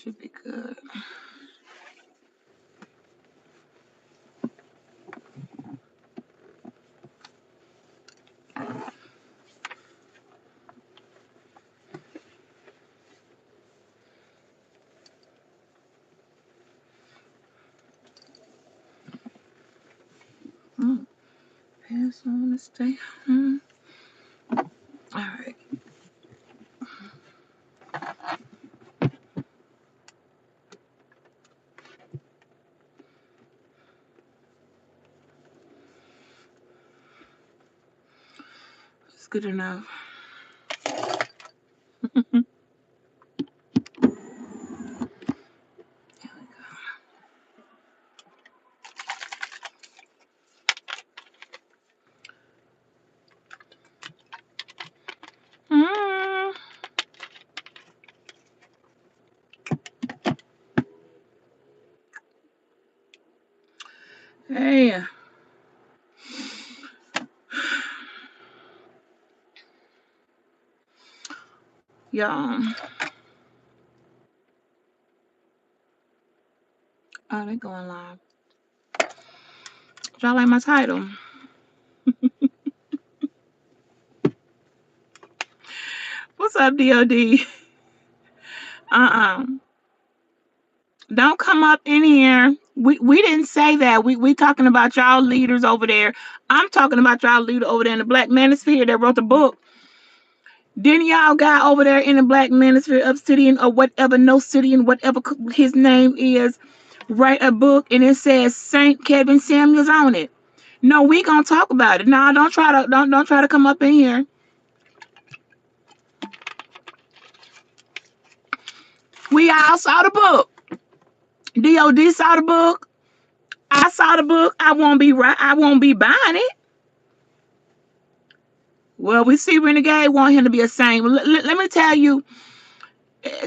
Should be good. Mm. Pass on to stay home. All right. It's good enough. Mm. Hey, y'all. Oh, they going live. Y'all like my title? What's up, DOD? Uh-uh. Don't come up in here. We didn't say that. We talking about y'all leaders over there. I'm talking about y'all leader over there in the Black Manosphere that wrote the book. Didn't y'all guy over there in the Black Manosphere, Obsidian or whatever, No Obsidian, whatever his name is, write a book and it says Saint Kevin Samuels on it? No, we gonna talk about it. No, don't try to come up in here. We all saw the book. DOD saw the book. I saw the book. I won't be right. I won't be buying it. Well, we see Renegade want him to be a saint. Let me tell you,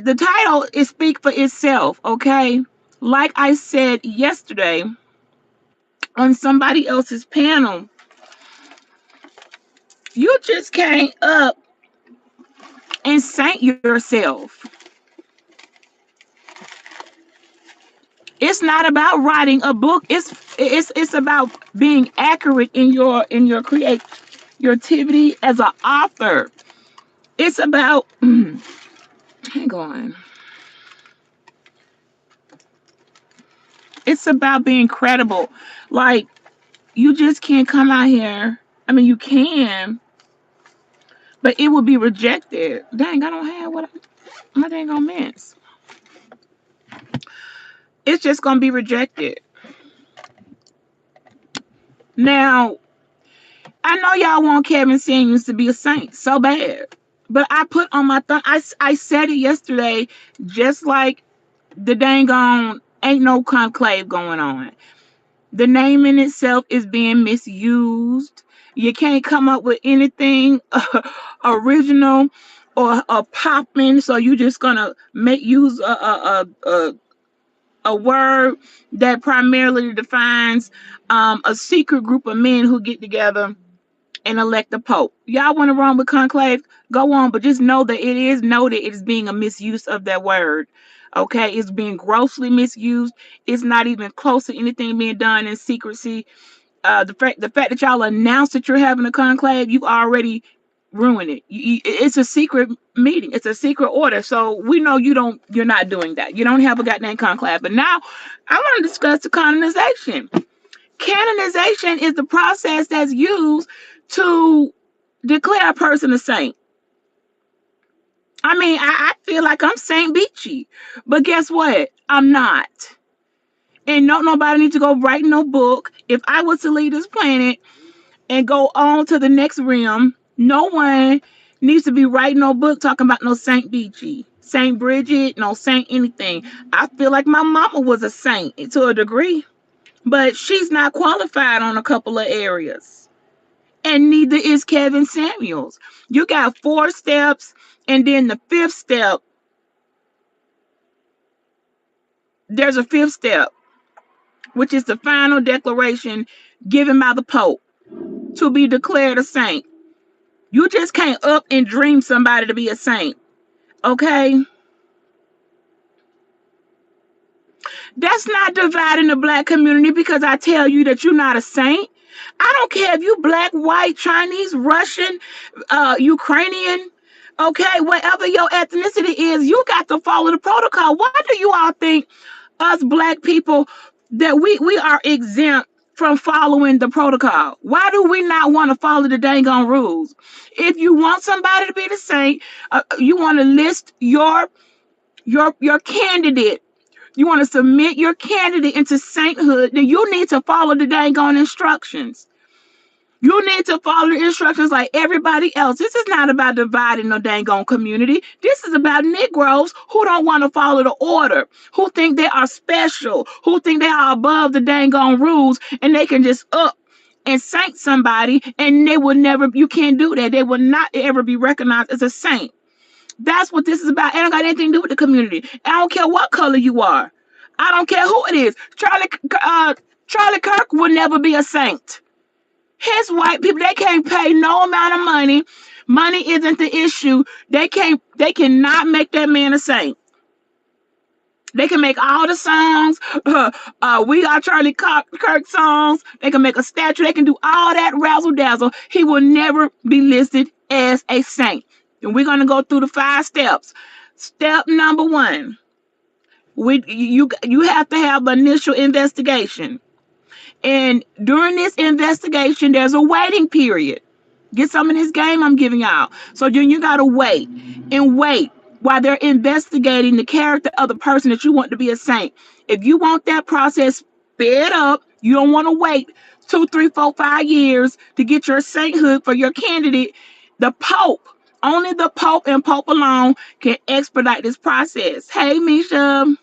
the title is speak for itself, okay? Like I said yesterday on somebody else's panel, you just came up and saint yourself. It's not about writing a book. It's about being accurate in your creativity as an author. It's about hang on. It's about being credible. Like, you just can't come out here. I mean, you can, but it will be rejected. Dang, I don't have what my dang on mints. It's just gonna be rejected. Now, I know y'all want Kevin Samuels to be a saint so bad, but I put on my I said it yesterday, just like the dang on ain't no conclave going on. The name in itself is being misused. You can't come up with anything original or popping, so you just gonna make use a word that primarily defines a secret group of men who get together and elect the Pope. Y'all want to run with conclave? Go on, but just know that it is noted it is being a misuse of that word. Okay, it's being grossly misused. It's not even close to anything being done in secrecy. The fact that y'all announced that you're having a conclave, you've already ruined it. It's a secret meeting. It's a secret order. So we know you're not doing that. You don't have a goddamn conclave. But now I want to discuss the canonization. Canonization is the process that's used to declare a person a saint. I mean, I feel like I'm Saint Beachy, but guess what? I'm not. And nobody needs to go write no book. If I was to leave this planet and go on to the next realm, no one needs to be writing no book talking about no Saint Beachy, Saint Bridget, no Saint anything. I feel like my mama was a saint to a degree, but she's not qualified on a couple of areas. And neither is Kevin Samuels. You got 4 steps, and then the 5th step, there's a 5th step, which is the final declaration given by the Pope to be declared a saint. You just can't up and dream somebody to be a saint, okay? That's not dividing the black community because I tell you that you're not a saint. I don't care if you black, white, Chinese, Russian, Ukrainian, okay, whatever your ethnicity is, you got to follow the protocol. Why do you all think us black people that we are exempt from following the protocol? Why do we not want to follow the dang on rules? If you want somebody to be the saint, you want to list your candidate, you want to submit your candidate into sainthood, then you need to follow the dang on instructions. You need to follow the instructions like everybody else. This is not about dividing no dang on community. This is about Negroes who don't want to follow the order, who think they are special, who think they are above the dang on rules, and they can just up and saint somebody, and they will never, you can't do that. They will not ever be recognized as a saint. That's what this is about. It don't got anything to do with the community. I don't care what color you are. I don't care who it is. Charlie Kirk will never be a saint. His white people, they can't pay no amount of money. Money isn't the issue. They cannot make that man a saint. They can make all the songs. We Are Charlie Kirk songs. They can make a statue. They can do all that razzle dazzle. He will never be listed as a saint. And we're gonna go through the 5 steps. Step number 1: you have to have the initial investigation. And during this investigation, there's a waiting period. Get some of this game I'm giving y'all. So then you gotta wait and wait while they're investigating the character of the person that you want to be a saint. If you want that process sped up, you don't want to wait 2, 3, 4, 5 years to get your sainthood for your candidate. The Pope, only the Pope and Pope alone can expedite this process. Hey, Misha.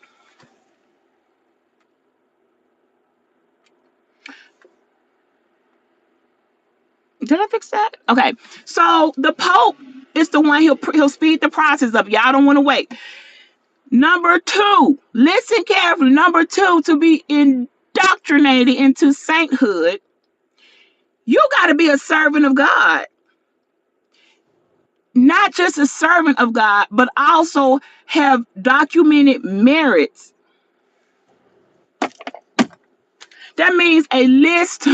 Did I fix that? Okay. So the Pope is the one, he'll speed the process up. Y'all don't want to wait. Number 2, listen carefully. Number 2, to be indoctrinated into sainthood, you got to be a servant of God. Not just a servant of God, but also have documented merits. That means a list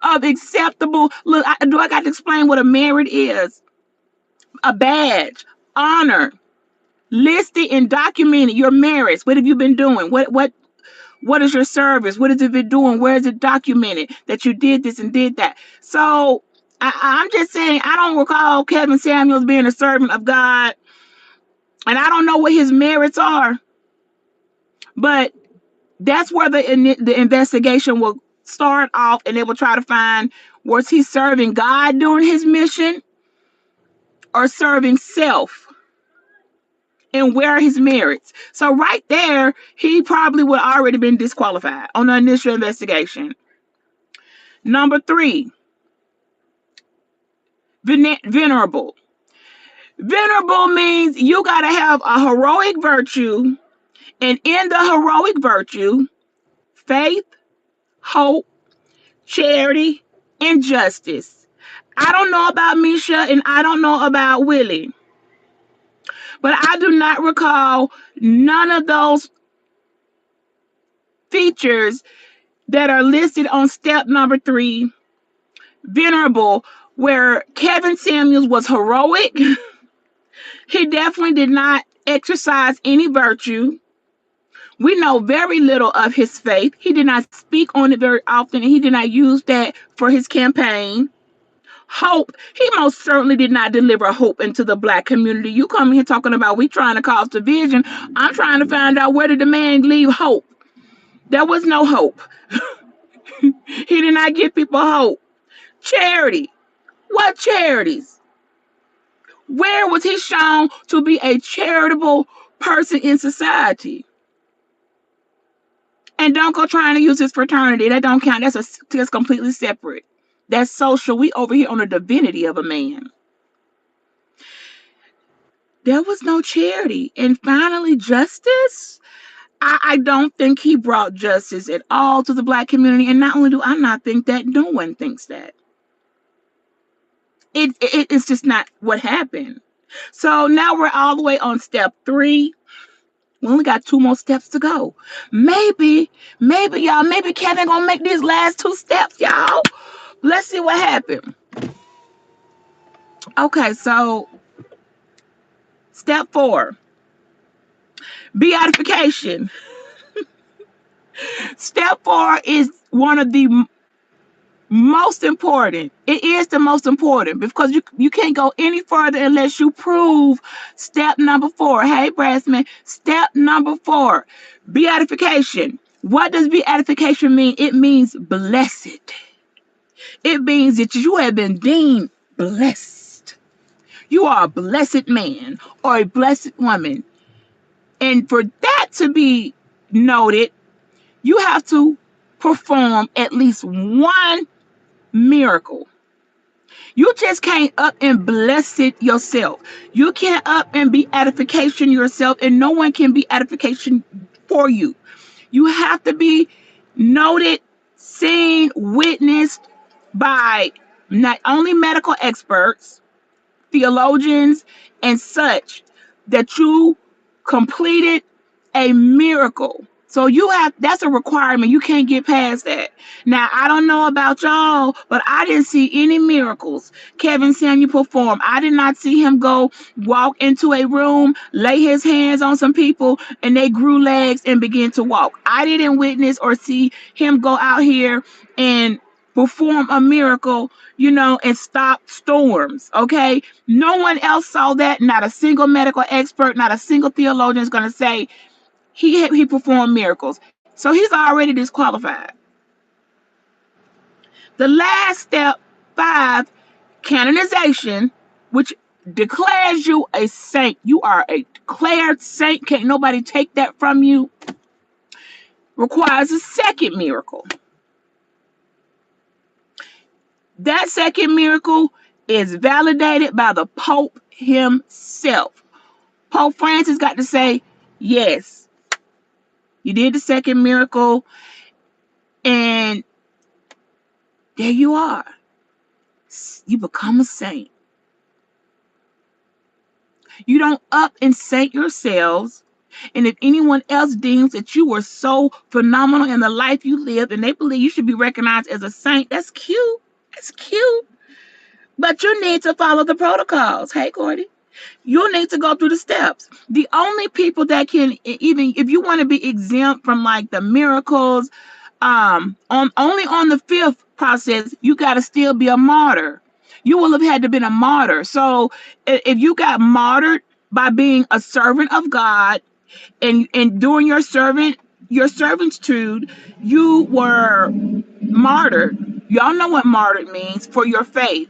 of acceptable. Look, do I got to explain what a merit is? A badge, honor, listed and documented your merits. What have you been doing? What is your service? What has it been doing? Where is it documented that you did this and did that? So I'm just saying, I don't recall Kevin Samuels being a servant of God, and I don't know what his merits are, but that's where the investigation will start off, and they will try to find, was he serving God during his mission or serving self? And where are his merits? So right there, he probably would already been disqualified on the initial investigation. Number 3, venerable. Venerable means you got to have a heroic virtue, and in the heroic virtue, faith, hope, charity, and justice. I don't know about Misha and I don't know about Willie, but I do not recall none of those features that are listed on step number 3, venerable, where Kevin Samuels was heroic. He definitely did not exercise any virtue. We know very little of his faith. He did not speak on it very often, and he did not use that for his campaign. Hope, he most certainly did not deliver hope into the black community. You come here talking about we trying to cause division. I'm trying to find out, where did the man leave hope? There was no hope. He did not give people hope. Charity. What charities? Where was he shown to be a charitable person in society? And don't go trying to use his fraternity. That don't count. That's completely separate. That's social. We over here on the divinity of a man. There was no charity. And finally, justice. I don't think he brought justice at all to the black community. And not only do I not think that, no one thinks that. It's just not what happened. So now we're all the way on step 3. We only got 2 more steps to go. Maybe y'all, maybe Kevin gonna make these last 2 steps, y'all. Let's see what happened. Okay, so step 4, beatification. Step 4 is one of the most important. It is the most important because you can't go any further unless you prove step number 4. Hey, Brassman, step number 4, beatification. What does beatification mean? It means blessed. It means that you have been deemed blessed. You are a blessed man or a blessed woman. And for that to be noted, you have to perform at least one miracle. You just can't up and bless it yourself. You can't up and be edification yourself, and no one can be edification for you. You have to be noted, seen, witnessed by not only medical experts, theologians, and such, that you completed a miracle. So that's a requirement. You can't get past that. Now, I don't know about y'all, but I didn't see any miracles Kevin Samuel perform. I did not see him go walk into a room, lay his hands on some people, and they grew legs and began to walk. I didn't witness or see him go out here and perform a miracle, and stop storms. Okay. No one else saw that. Not a single medical expert, not a single theologian is going to say he performed miracles. So he's already disqualified. The last step, 5, canonization, which declares you a saint. You are a declared saint. Can't nobody take that from you. Requires a second miracle. That second miracle is validated by the Pope himself. Pope Francis got to say, yes, you did the second miracle, and there you are. You become a saint. You don't up and saint yourselves. And if anyone else deems that you were so phenomenal in the life you lived and they believe you should be recognized as a saint, that's cute. That's cute. But you need to follow the protocols. Hey, Cordy. You need to go through the steps. The only people that can, even if you want to be exempt from like the miracles, only on the 5th process, you got to still be a martyr. You will have had to been a martyr. So if you got martyred by being a servant of God and during your servitude, you were martyred. Y'all know what martyred means, for your faith.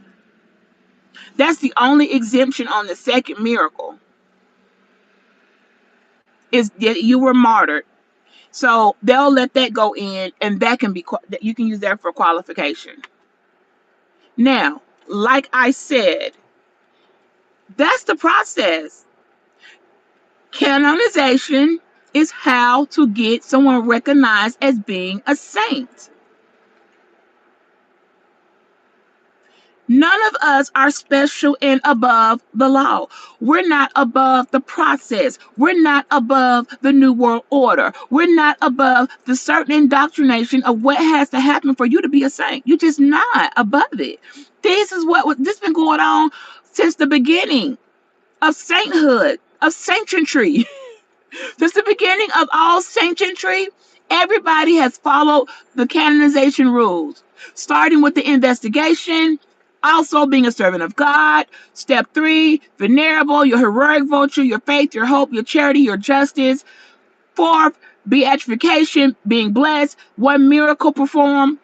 That's the only exemption on the second miracle, is that you were martyred. So they'll let that go in, and that can be, you can use that for qualification. Now, like I said, that's the process. Canonization is how to get someone recognized as being a saint. None of us are special and above the law. We're not above the process. We're not above the New World Order. We're not above the certain indoctrination of what has to happen for you to be a saint. You're just not above it. This is this been going on since the beginning of sainthood, of sanctuary. Since the beginning of all sanctuary, everybody has followed the canonization rules, starting with the investigation, also being a servant of God. Step 3, venerable, your heroic virtue, your faith, your hope, your charity, your justice. 4th, beatification, being blessed, one miracle performed,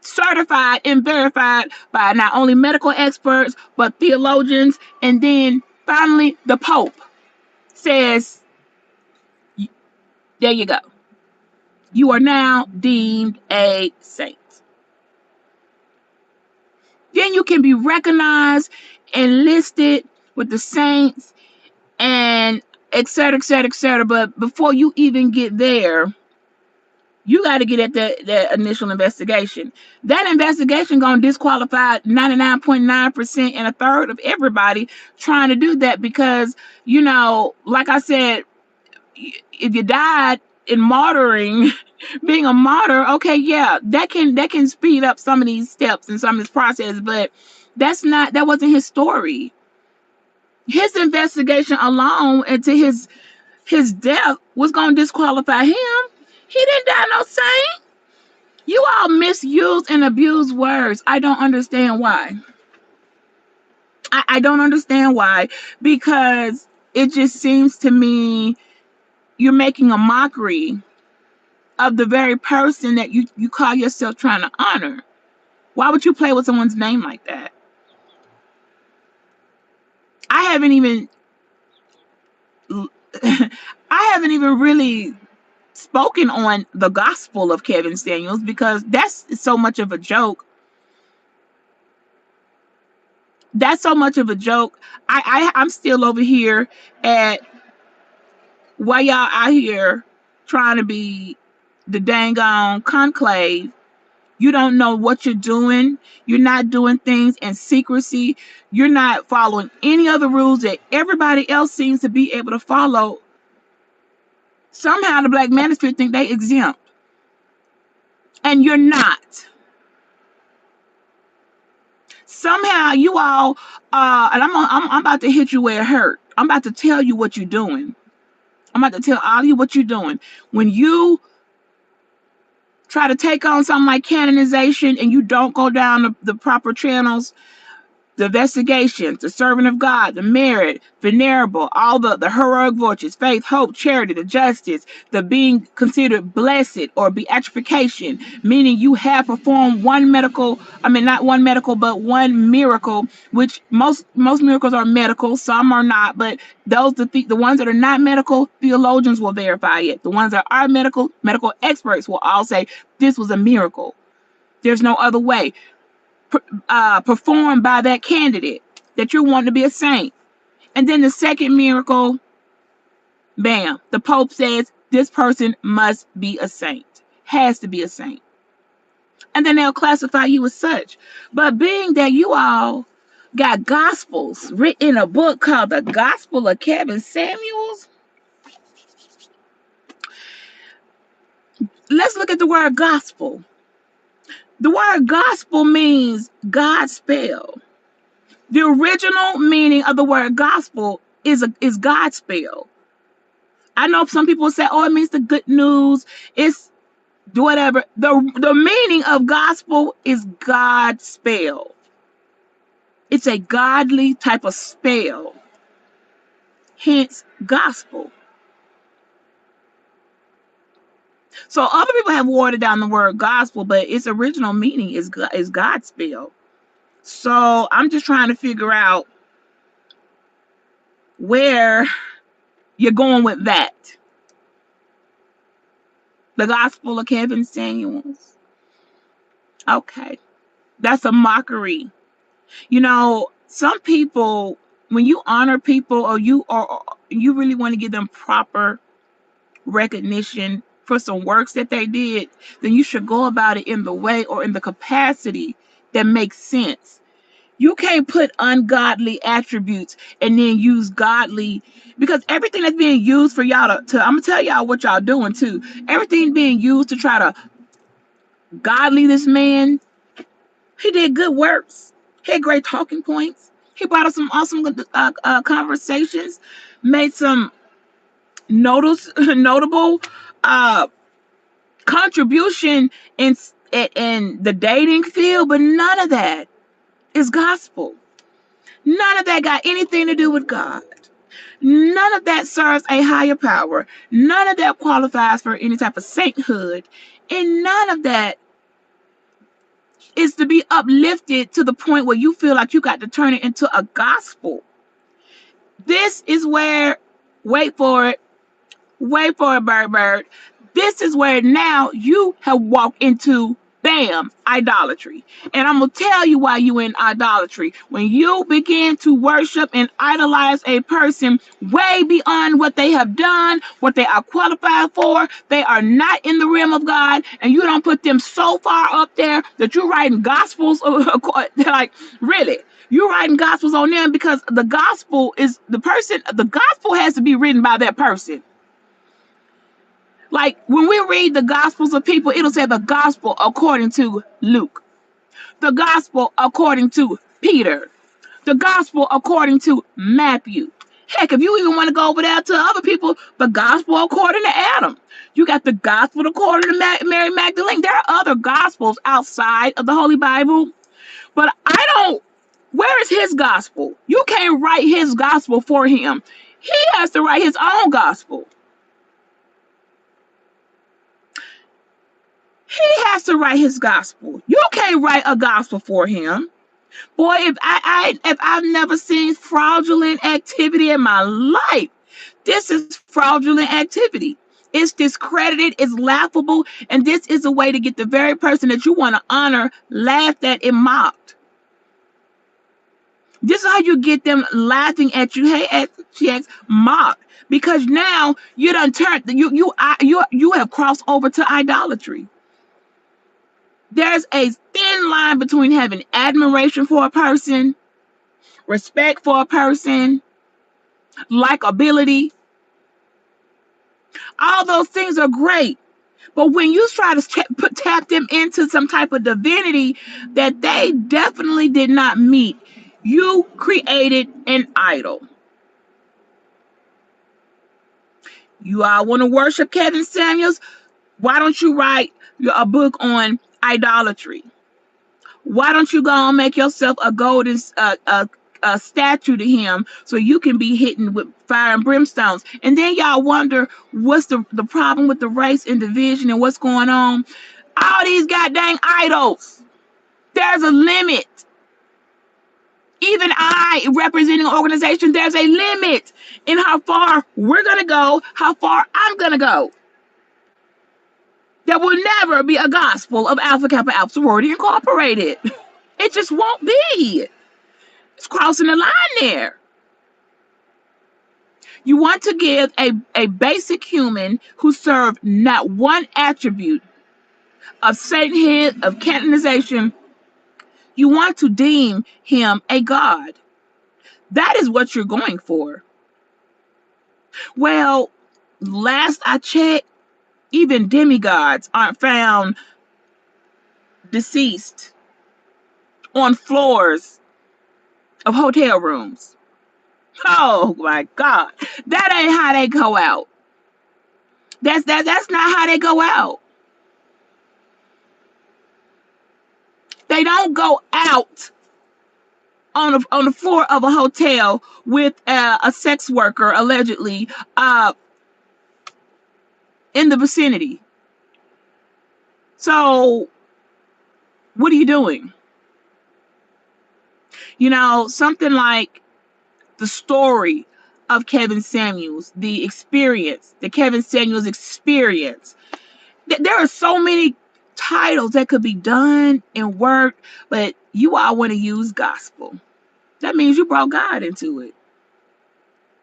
certified and verified by not only medical experts, but theologians. And then finally, the Pope says, there you go. You are now deemed a saint. Then you can be recognized and listed with the saints and et cetera, et cetera, et cetera. But before you even get there, you got to get at that initial investigation. That investigation going to disqualify 99.9% and a third of everybody trying to do that because, like I said, if you died in martyring, being a martyr, okay, yeah, that can speed up some of these steps and some of this process, but that wasn't his story. His investigation alone into his death was gonna disqualify him. He didn't die no saint. You all misuse and abuse words. I don't understand why. I don't understand why, because it just seems to me you're making a mockery of the very person that you call yourself trying to honor. Why would you play with someone's name like that? I haven't even I haven't even really spoken on the gospel of Kevin Samuels because that's so much of a joke. That's so much of a joke. I'm still over here at why y'all out here trying to be the dang on conclave. You don't know what you're doing. You're not doing things in secrecy. You're not following any other rules that everybody else seems to be able to follow. Somehow the Black Manosphere think they exempt, and you're not. Somehow you all, and I'm about to hit you where it hurt. I'm about to tell you what you're doing. I'm about to tell all of you what you're doing. When you try to take on something like canonization and you don't go down the proper channels, the investigations, the servant of God, the merit, venerable, all the heroic virtues, faith, hope, charity, the justice, the being considered blessed or beatification, meaning you have performed one medical, I mean not one medical, but one miracle, which most miracles are medical, some are not, but the ones that are not medical, theologians will verify it. The ones that are medical experts will all say this was a miracle. There's no other way performed by that candidate that you're wanting to be a saint. And then the second miracle, bam, the Pope says this person must be a saint, has to be a saint. And then they'll classify you as such. But being that you all got gospels written in a book called The Gospel of Kevin Samuels, let's look at the word gospel. The word gospel means God spell. The original meaning of the word gospel is God spell. I know some people say, "Oh, it means the good news." It's whatever. The meaning of gospel is God spell. It's a godly type of spell. Hence, gospel. So other people have watered down the word gospel, but its original meaning is God spell. So I'm just trying to figure out where you're going with that. The Gospel of Kevin Samuels. Okay. That's a mockery. You know, some people, when you honor people or you really want to give them proper recognition for some works that they did, then you should go about it in the way or in the capacity that makes sense. You can't put ungodly attributes and then use godly, because everything that's being used for y'all to I'm gonna tell y'all what y'all doing too. Everything being used to try to godly this man. He did good works. He had great talking points. He brought us some awesome conversations, made some notable uh, contribution in the dating field, but none of that is gospel. None of that got anything to do with God. None of that serves a higher power. None of that qualifies for any type of sainthood. And none of that is to be uplifted to the point where you feel like you got to turn it into a gospel. This is where, wait for it, bird. This is where now you have walked into, bam, idolatry. And I'm going to tell you why you in idolatry. When you begin to worship and idolize a person way beyond what they have done, what they are qualified for, they are not in the realm of God, and you don't put them so far up there that you're writing gospels, like, really? You're writing gospels on them because the gospel is the person, the gospel has to be written by that person. Like when we read the Gospels of people, it'll say the Gospel according to Luke, the Gospel according to Peter, the Gospel according to Matthew. Heck, if you even want to go over there to other people, the Gospel according to Adam. You got the Gospel according to Mary Magdalene. There are other Gospels outside of the Holy Bible, but I don't. Where is his Gospel? You can't write his Gospel for him. He has to write his own Gospel. He has to write his Gospel. You can't write a Gospel for him. Boy, if I've never seen fraudulent activity in my life, this is fraudulent activity. It's discredited, it's laughable, and this is a way to get the very person that you want to honor laughed at and mocked. This is how you get them laughing at you. Hey, XTX, mocked, because now you done turned you have crossed over to idolatry. There's a thin line between having admiration for a person, respect for a person, likability. All those things are great. But when you try to tap them into some type of divinity that they definitely did not meet, you created an idol. You all want to worship Kevin Samuels? Why don't you write a book on idolatry? Why don't you go and make yourself a golden statue to him so you can be hidden with fire and brimstones? And then y'all wonder what's the problem with the race and division and what's going on. All these goddamn idols. There's a limit. Even I, representing an organization, there's a limit in how far we're going to go, how far I'm going to go. There will never be a gospel of Alpha Kappa Alpha Sorority Incorporated. It just won't be. It's crossing the line there. You want to give a basic human who served not one attribute of sainthood, of canonization, you want to deem him a god. That is what you're going for. Well, last I checked, even demigods aren't found deceased on floors of hotel rooms. Oh my God. That ain't how they go out. That's not how they go out. They don't go out on the floor of a hotel with a sex worker allegedly in the vicinity. So what are you doing? You know, something like the story of Kevin Samuels, the Kevin Samuels experience. There are so many titles that could be done and worked, but you all want to use gospel. That means you brought God into it.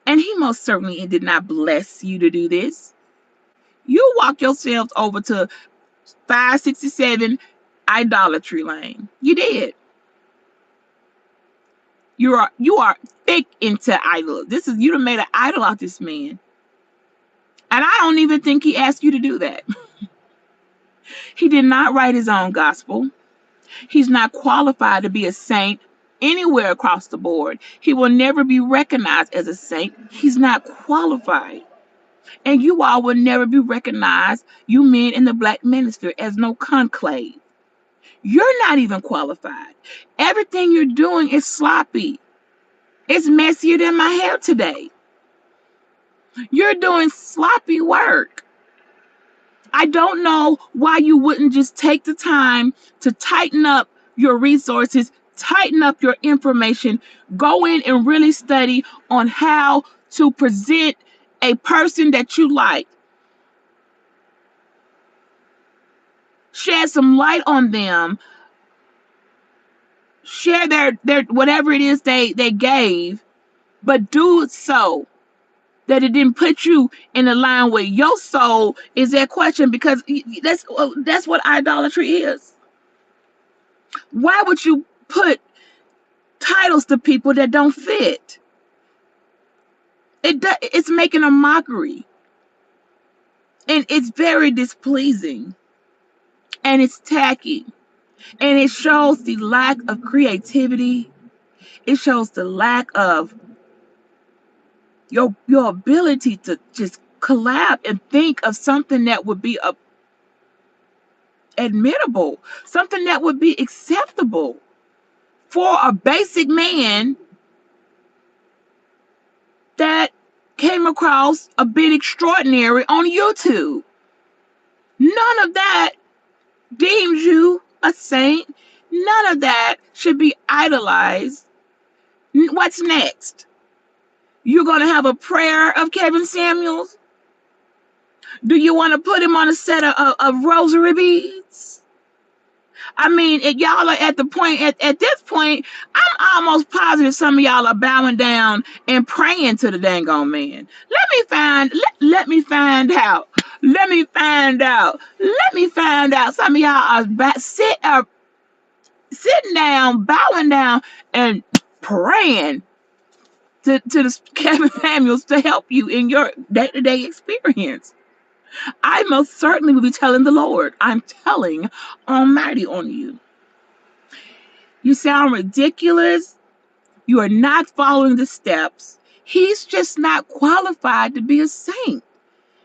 And he most certainly did not bless you to do this. You walk yourselves over to 567 idolatry lane. You did. You are thick into idol. You done made an idol out this man. And I don't even think he asked you to do that. He did not write his own gospel. He's not qualified to be a saint anywhere across the board. He will never be recognized as a saint. He's not qualified. And you all will never be recognized, you men in the black ministry, as no conclave. You're not even qualified. Everything you're doing is sloppy. It's messier than my hair today. You're doing sloppy work. I don't know why you wouldn't just take the time to tighten up your resources, tighten up your information, go in and really study on how to present a person that you like. Shed some light on them. Share their whatever it is they gave, but do it so that it didn't put you in a line where your soul is at question, because that's what idolatry is. Why would you put titles to people that don't fit? It's making a mockery. And it's very displeasing, and it's tacky, and it shows the lack of creativity. It shows the lack of your ability to just collab and think of something that would be admittable, something that would be acceptable for a basic man that came across a bit extraordinary on YouTube. None of that deems you a saint. None of that should be idolized. What's next? You're going to have a prayer of Kevin Samuels? Do you want to put him on a set of rosary beads? I mean, y'all are at the point, at this point, I'm almost positive some of y'all are bowing down and praying to the dang on man. Let me find out. Let me find out. Let me find out. Some of y'all are sitting down, bowing down, and praying to the Kevin Samuels to help you in your day-to-day experience. I most certainly will be telling the Lord. I'm telling Almighty on you. You sound ridiculous. You are not following the steps. He's just not qualified to be a saint.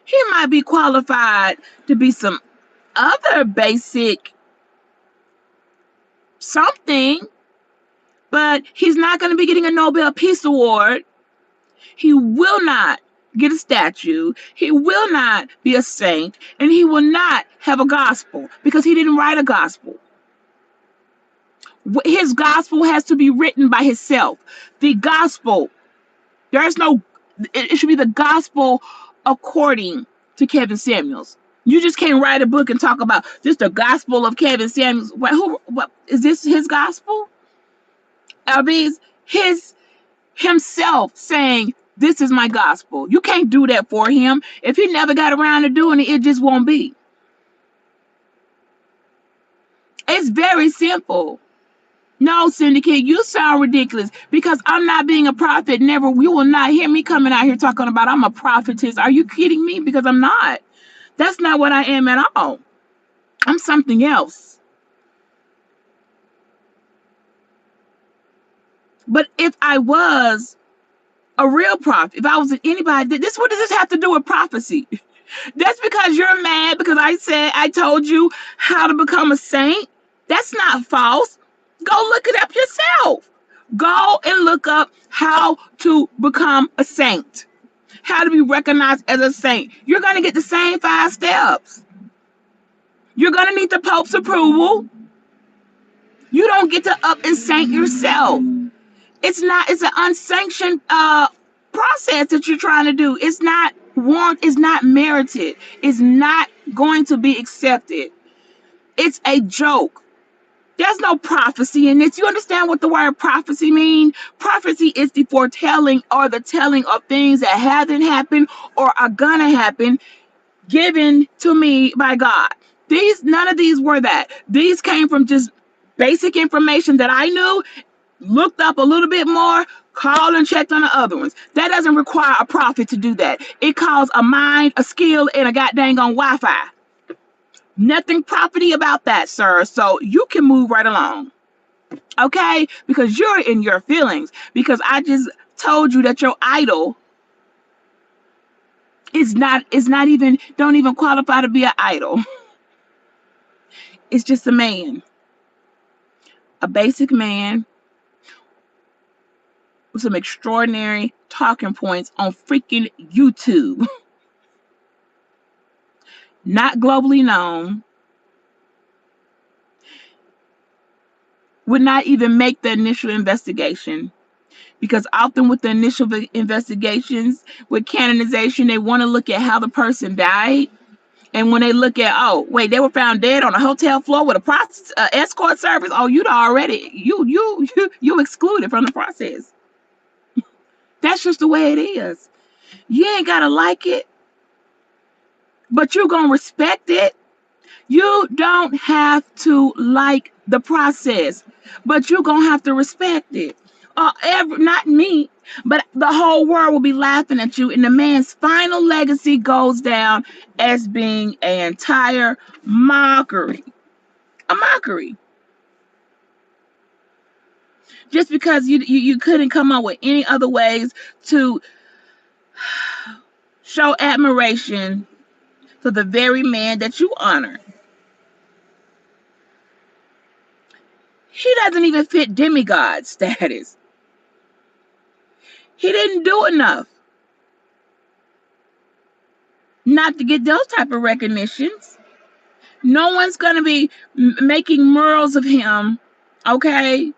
He might be qualified to be some other basic something, but he's not going to be getting a Nobel Peace Award. He will not get a statue. He will not be a saint, and he will not have a gospel because he didn't write a gospel. His gospel has to be written by himself. The gospel, there's no, it should be the gospel according to Kevin Samuels. You just can't write a book and talk about just the gospel of Kevin Samuels. What is this his gospel? Are these himself saying, this is my gospel? You can't do that for him. If he never got around to doing it, it just won't be. It's very simple. No, Syndicate, you sound ridiculous because I'm not being a prophet. Never, you will not hear me coming out here talking about I'm a prophetess. Are you kidding me? Because I'm not. That's not what I am at all. I'm something else. But if I was a real prophet, if I was anybody, what does this have to do with prophecy? That's because you're mad because I told you how to become a saint. That's not false. Go look it up yourself. Go and look up how to become a saint, how to be recognized as a saint. You're going to get the same 5 steps. You're going to need the Pope's approval. You don't get to up and saint yourself. It's an unsanctioned process that you're trying to do. It's not merited. It's not going to be accepted. It's a joke. There's no prophecy in this. You understand what the word prophecy means? Prophecy is the foretelling or the telling of things that haven't happened or are gonna happen, given to me by God. None of these were that. These came from just basic information that I knew, looked up a little bit more, called and checked on the other ones. That doesn't require a prophet to do that. It calls a mind, a skill, and a goddamn on Wi-Fi. Nothing property about that, sir. So you can move right along. Okay? Because you're in your feelings. Because I just told you that your idol don't even qualify to be an idol. It's just a man. A basic man with some extraordinary talking points on freaking YouTube. Not globally known. Would not even make the initial investigation, because often with the initial investigations with canonization, they want to look at how the person died, and when they look at, oh wait, they were found dead on a hotel floor with a escort service, oh, you excluded from the process. That's just the way it is. You ain't gotta like it, but you're gonna respect it. You don't have to like the process, but you're gonna have to respect it. Not me, but the whole world will be laughing at you. And the man's final legacy goes down as being an entire mockery. A mockery. Just because you couldn't come up with any other ways to show admiration for the very man that you honor. He doesn't even fit demigod status. He didn't do enough not to get those type of recognitions. No one's gonna be making murals of him. Okay,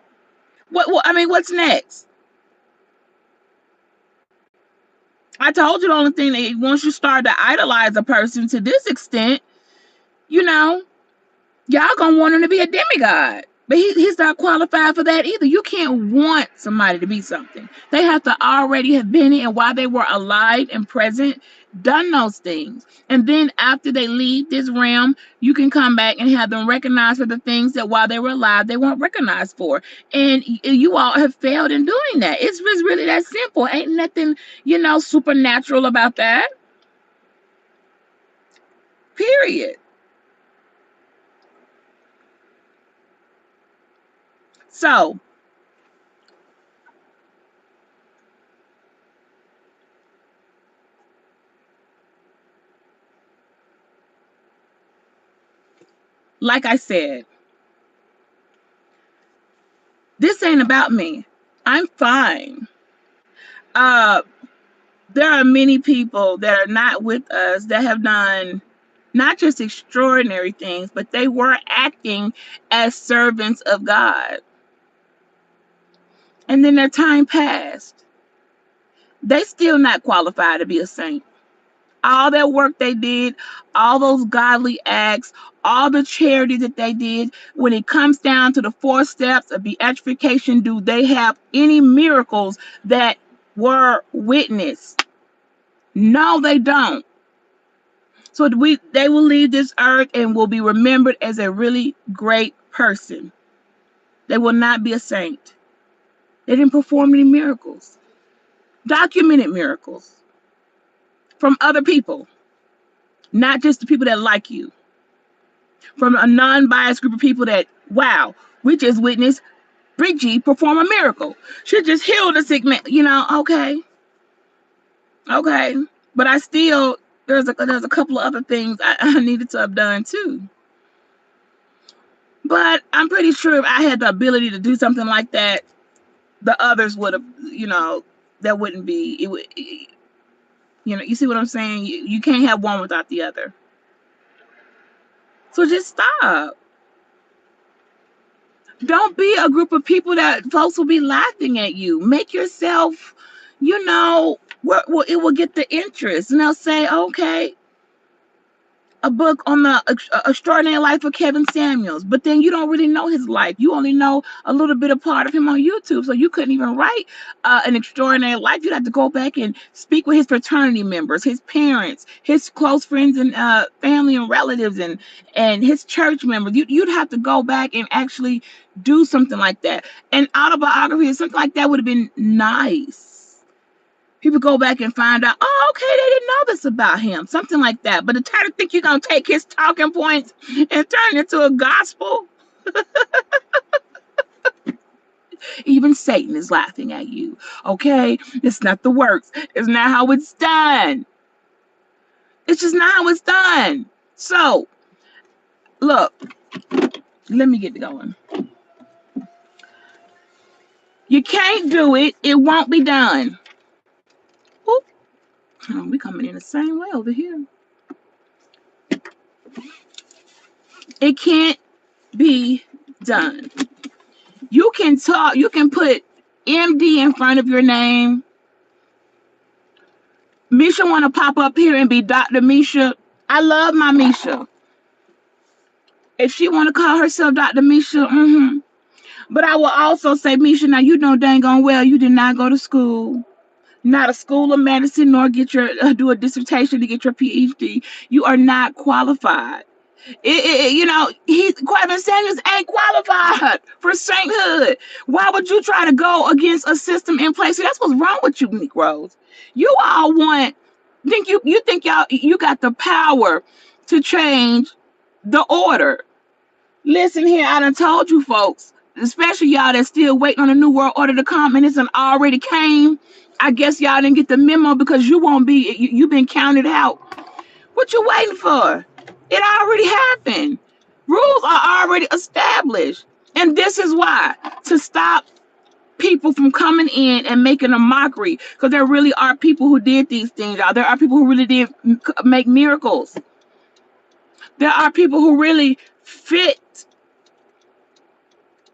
I mean, what's next? I told you the only thing that once you start to idolize a person to this extent, you know, y'all gonna want him to be a demigod. But he's not qualified for that either. You can't want somebody to be something. They have to already have been it, and while they were alive and present, done those things. And then after they leave this realm, you can come back and have them recognized for the things that while they were alive, they weren't recognized for. And you all have failed in doing that. It's just really that simple. Ain't nothing, supernatural about that. Period. So, like I said, this ain't about me. I'm fine. There are many people that are not with us that have done not just extraordinary things, but they were acting as servants of God. And then their time passed. They still not qualified to be a saint. All that work they did, all those godly acts, all the charity that they did, when it comes down to the 4 steps of beatification, do they have any miracles that were witnessed? No, they don't. So they will leave this earth and will be remembered as a really great person. They will not be a saint. They didn't perform any miracles, documented miracles from other people, not just the people that like you, from a non-biased group of people that, wow, we just witnessed Bridgie perform a miracle. She just healed a sick man. Okay. But I still, there's a couple of other things I needed to have done too. But I'm pretty sure if I had the ability to do something like that, the others would have, that wouldn't be, it would, you see what I'm saying? You can't have one without the other. So just stop. Don't be a group of people that folks will be laughing at you. Make yourself, it will get the interest. And they'll say, okay, a book on the extraordinary life of Kevin Samuels, but then you don't really know his life. You only know a little bit of part of him on YouTube, so you couldn't even write an extraordinary life. You'd have to go back and speak with his fraternity members, his parents, his close friends and family and relatives, and his church members. You'd have to go back and actually do something like that. An autobiography or something like that would have been nice. People go back and find out, oh, okay, they didn't know this about him. Something like that. But to try to think you're going to take his talking points and turn it into a gospel, even Satan is laughing at you. Okay? It's not the works. It's not how it's done. It's just not how it's done. So, look, let me get going. You can't do it. It won't be done. Oop. Oh, we coming in the same way over here. It can't be done. You can talk, you can put MD in front of your name. Misha want to pop up here and be Dr. Misha. I love my Misha. If she want to call herself Dr. Misha, But I will also say, Misha, now you know dang on well you did not go to school. Not a school of medicine, nor get your do a dissertation to get your PhD. You are not qualified. Quentin Samuels ain't qualified for sainthood. Why would you try to go against a system in place? See, that's what's wrong with you, Negroes. You all think y'all you got the power to change the order. Listen here, I done told you folks, especially y'all that's still waiting on the new world order to come and it's already came. I guess y'all didn't get the memo because you've been counted out. What you waiting for? It already happened. Rules are already established. And this is why, to stop people from coming in and making a mockery, because there really are people who did these things, y'all. There are people who really did make miracles. There are people who really fit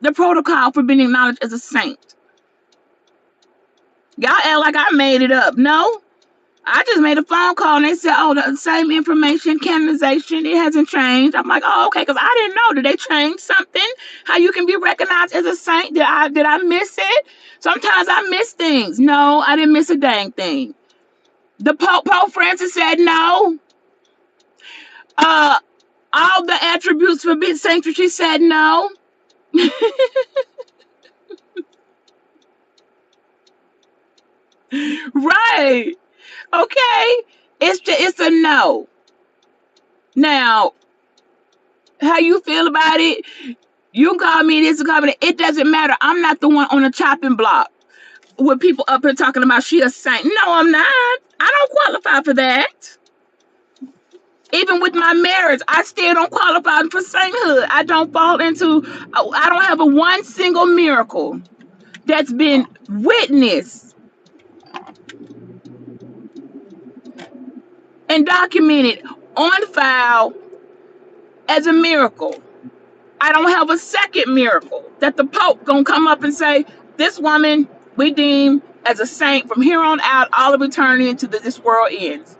the protocol for being acknowledged as a saint. Y'all act like I made it up. No, I just made a phone call and they said, oh, the same information, canonization, it hasn't changed. I'm like, oh, okay, because I didn't know. Did they change something? How you can be recognized as a saint? Did I miss it? Sometimes I miss things. No, I didn't miss a dang thing. The Pope Francis said no. All the attributes for being sanctuary said no. Right. Okay. It's a no. Now, how you feel about it? You call me this, call me that. It doesn't matter. I'm not the one on the chopping block with people up here talking about she a saint. No, I'm not. I don't qualify for that. Even with my marriage, I still don't qualify for sainthood. I don't fall into. I don't have a one single miracle that's been witnessed and documented on file as a miracle. I don't have a second miracle that the Pope gonna come up and say, this woman we deem as a saint from here on out, all of eternity until this world ends.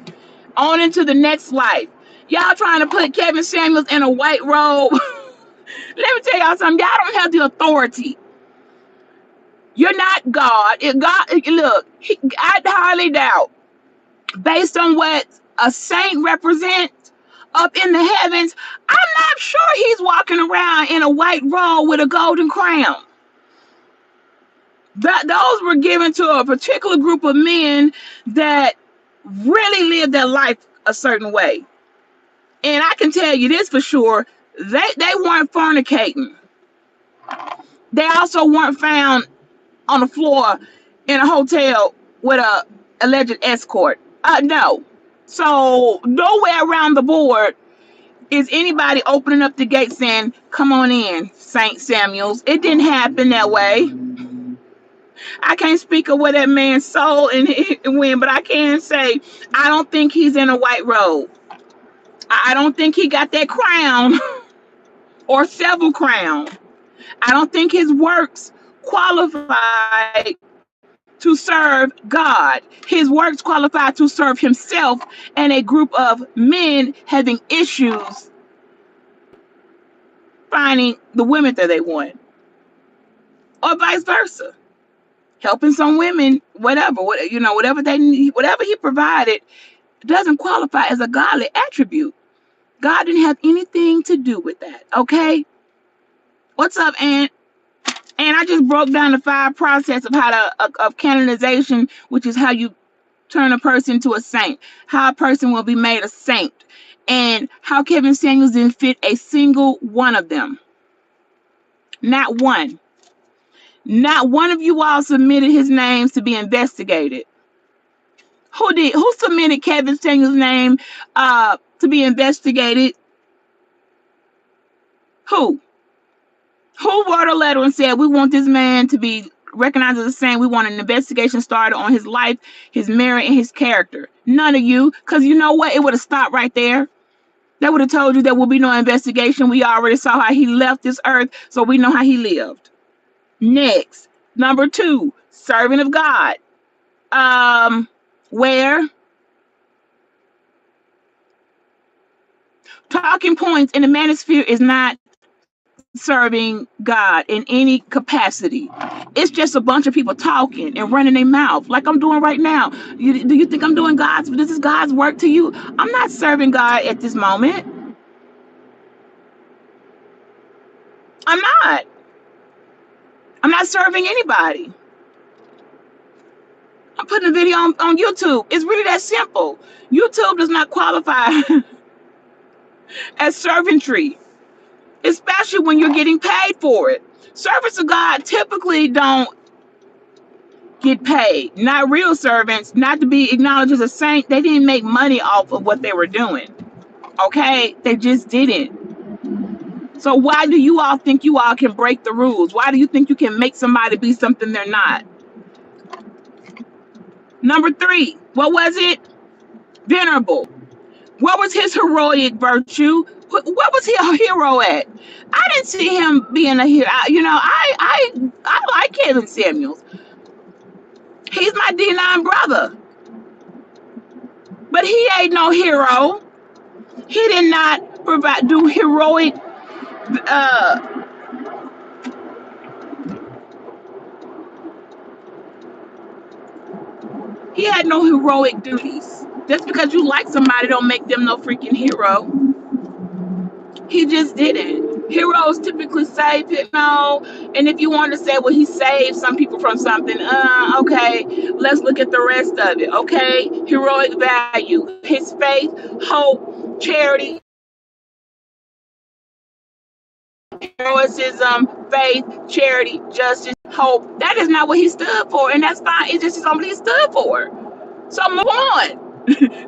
On into the next life. Y'all trying to put Kevin Samuels in a white robe. Let me tell y'all something. Y'all don't have the authority. You're not God. Look, I highly doubt, based on what a saint represents up in the heavens, I'm not sure he's walking around in a white robe with a golden crown. Those were given to a particular group of men that really lived their life a certain way. And I can tell you this for sure, they weren't fornicating. They also weren't found on the floor in a hotel with a alleged escort. No. So nowhere around the board is anybody opening up the gate saying, come on in, Saint Samuels. It didn't happen that way. I can't speak of where that man's soul and went, but I can say I don't think he's in a white robe. I don't think he got that crown or several crowns. I don't think his works qualify to serve God. His works qualify to serve himself and a group of men having issues finding the women that they want, or vice versa. Helping some women, whatever they need, whatever he provided, doesn't qualify as a godly attribute. God didn't have anything to do with that. Okay. What's up, Aunt? And I just broke down the 5 process of of canonization, which is how you turn a person to a saint, how a person will be made a saint, and how Kevin Samuels didn't fit a single one of them. Not one. Not one of you all submitted his names to be investigated. Who did? Who submitted Kevin Samuels' name to be investigated? Who? Who wrote a letter and said, we want this man to be recognized as a saint. We want an investigation started on his life, his merit, and his character. None of you, because you know what? It would have stopped right there. That would have told you there will be no investigation. We already saw how he left this earth, so we know how he lived. Next, number 2, servant of God. Where? Talking points in the manosphere is not serving God in any capacity. It's just a bunch of people talking and running their mouth like I'm doing right now. Do you think I'm doing this is God's work to you? I'm not serving God at this moment. I'm not. I'm not serving anybody. I'm putting a video on YouTube. It's really that simple. YouTube does not qualify as servantry, especially when you're getting paid for it. Servants of God typically don't get paid. Not real servants, not to be acknowledged as a saint. They didn't make money off of what they were doing. Okay? They just didn't. So why do you all think you all can break the rules? Why do you think you can make somebody be something they're not? Number 3, what was it? Venerable. What was his heroic virtue? What was he a hero at? I didn't see him being a hero. I like Kevin Samuels. He's my D9 brother, but he ain't no hero. He did not do heroic. Uh, he had no heroic duties. Just because you like somebody, don't make them no freaking hero. He just didn't. Heroes typically save it, no. And if you want to say, well, he saved some people from something, okay, let's look at the rest of it, okay? Heroic value, his faith, hope, charity, heroism, faith, charity, justice, hope. That is not what he stood for, and that's fine. It's just something he stood for. So move on.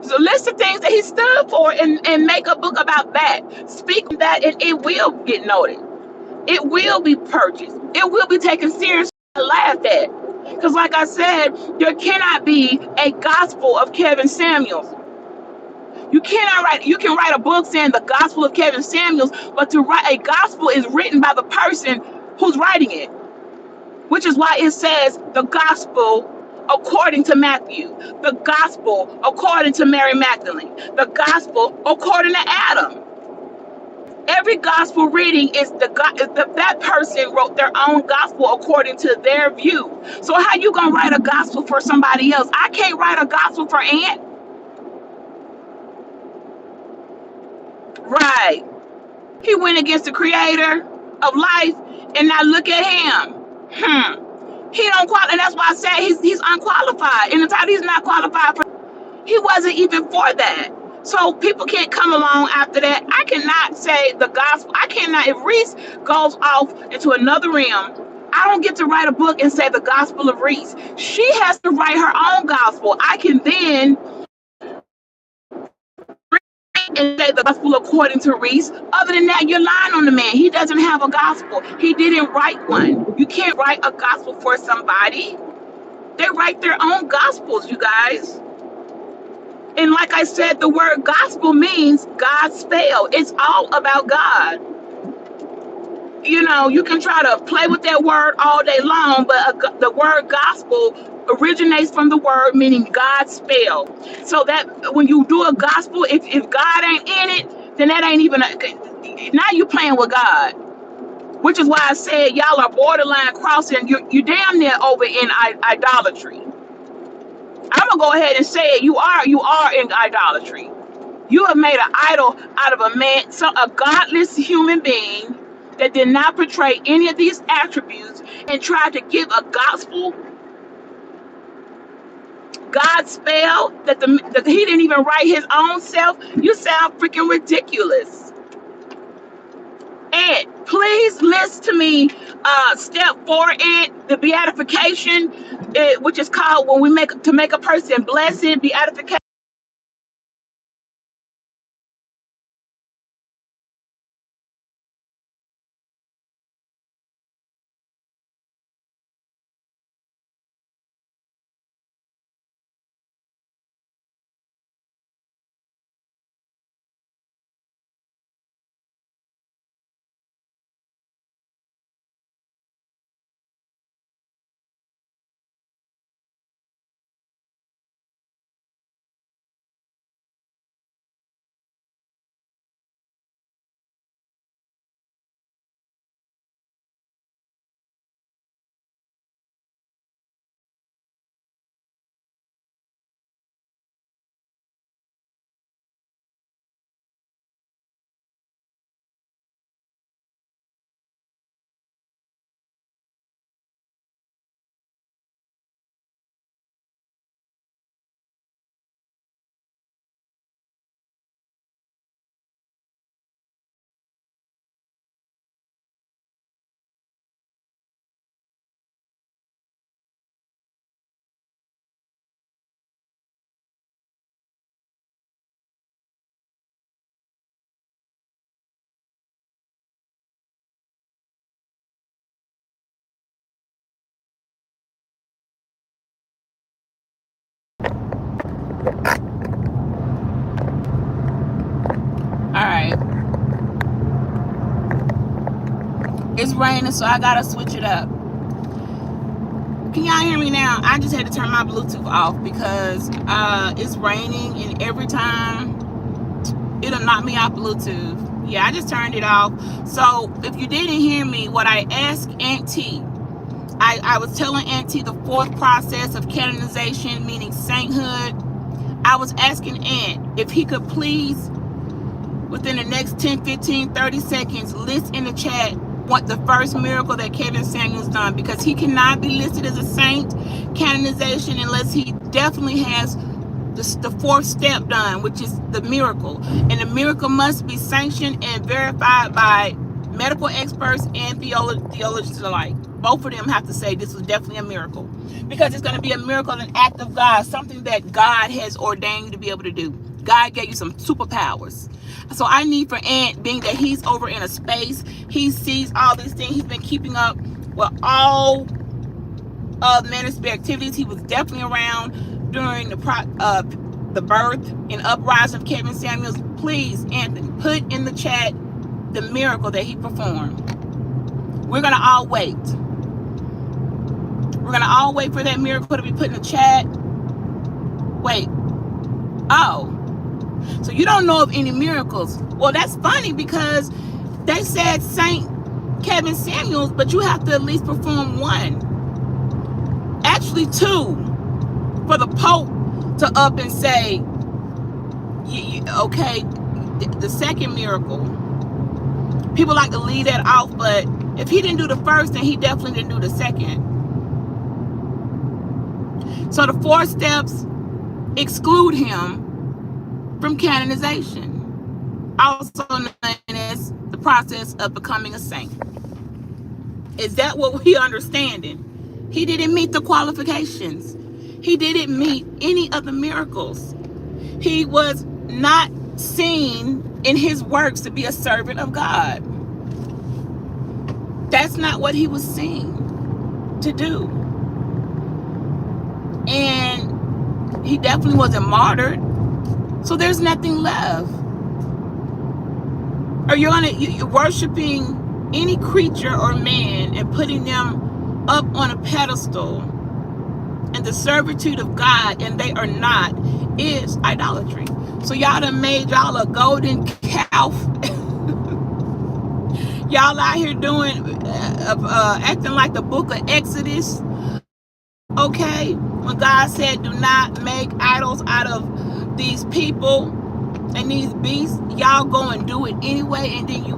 So list the things that he stood for and make a book about that. Speak on that, and it will get noted. It will be purchased. It will be taken seriously and laughed at. Because, like I said, there cannot be a gospel of Kevin Samuels. You cannot write. You can write a book saying the gospel of Kevin Samuels, but to write a gospel is written by the person who's writing it, which is why it says the gospel according to Matthew, the gospel according to Mary Magdalene, the gospel according to Adam. Every gospel reading is that person wrote their own gospel according to their view. So how you gonna write a gospel for somebody else? I can't write a gospel for Aunt. Right. He went against the creator of life, and now look at him. He don't qualify, and that's why I said he's unqualified. And the title he's not qualified for, he wasn't even for that. So people can't come along after that. I cannot say the gospel. I cannot, if Reese goes off into another realm, I don't get to write a book and say the gospel of Reese. She has to write her own gospel. I can then and say the gospel according to Reese. Other than that, you're lying on the man. He doesn't have a gospel. He didn't write one. You can't write a gospel for somebody. They write their own gospels, you guys. And like I said, the word gospel means God spell. It's all about God. You know, you can try to play with that word all day long, but the word gospel originates from the word meaning God spell. So that when you do a gospel, if God ain't in it, then that ain't even now you playing with God. Which is why I said y'all are borderline crossing. You damn near over in idolatry. I'm gonna go ahead and say it. You are in idolatry. You have made an idol out of a man, a godless human being that did not portray any of these attributes and tried to give a gospel, God spell that he didn't even write his own self. You sound freaking ridiculous. And please list to me step 4 in the beatification, which is called when we make a person blessed, beatification. raining, so I gotta switch it up. Can y'all hear me now? I just had to turn my Bluetooth off because it's raining, and every time it'll knock me off Bluetooth. Yeah, I just turned it off. So if you didn't hear me, what I asked Aunt T, I was telling Aunt T the fourth process of canonization, meaning sainthood. I was asking Aunt if he could please, within the next 10, 15, 30 seconds, list in the chat what the first miracle that Kevin Samuels done, because he cannot be listed as a saint canonization unless he definitely has the fourth step done, which is the miracle. And the miracle must be sanctioned and verified by medical experts and theologians alike. Both of them have to say this was definitely a miracle, because it's going to be a miracle, an act of God, something that God has ordained you to be able to do. God gave you some superpowers. So I need for Aunt, being that he's over in a space, he sees all these things, he's been keeping up with all of ministry activities. He was definitely around during the birth and uprising of Kevin Samuels. Please, Anthony, put in the chat the miracle that he performed. We're going to all wait. We're going to all wait for that miracle to be put in the chat. Wait. Oh. So you don't know of any miracles. Well, that's funny, because they said Saint Kevin Samuels, but you have to at least perform one. Actually, two. For the Pope to up and say, okay, the second miracle. People like to leave that off, but if he didn't do the first, then he definitely didn't do the second. So the 4 steps exclude him from canonization, also known as the process of becoming a saint. Is that what we understanding? He didn't meet the qualifications. He didn't meet any of the miracles. He was not seen in his works to be a servant of God. That's not what he was seen to do. And he definitely wasn't martyred. So there's nothing left. Or you're worshiping any creature or man and putting them up on a pedestal, and the servitude of God, and they are not, is idolatry. So y'all done made y'all a golden calf. Y'all out here doing, acting like the book of Exodus. Okay, when God said, do not make idols out of these people and these beasts, y'all go and do it anyway, and then you